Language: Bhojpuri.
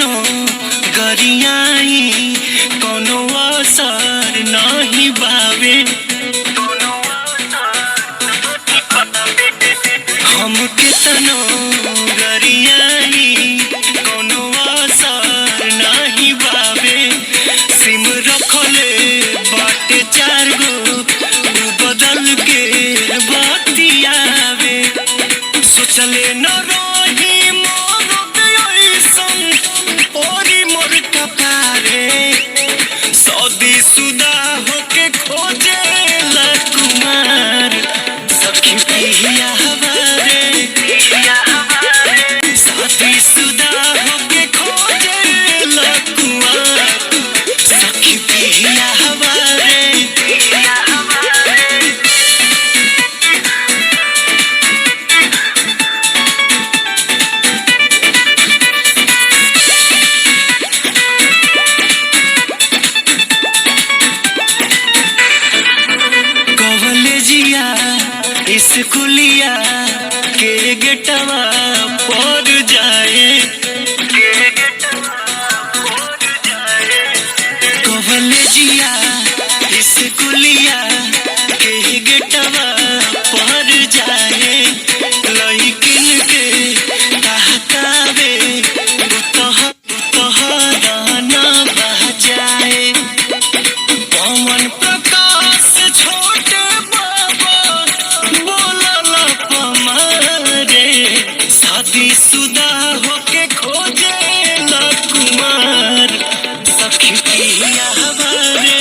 केतनो गरियाई कोनो असर नहीं बावे। हम केतनो गरियाई कोनो असर नहीं बावे। सिम रखले बाटे 4 गो बदल के बतियावे। सोचले न रही मोर ऐसन ओरी मोर कपारे। शादी शुदा होके खोजे ला कुमार सखी पिया हमारे। शादी शुदा होके खोजे ला कुमार सखी पिया हमारे। स्कूलिया के गेटवा पर जाए। कॉलेजिया स्कूलिया के गेटवा पर जाए। लइकिन के कहकावे दाना बजाए। पवन प्रकाश छोटे शादी शुदा होके खोजे ला कुमार सखी पिया हमारे।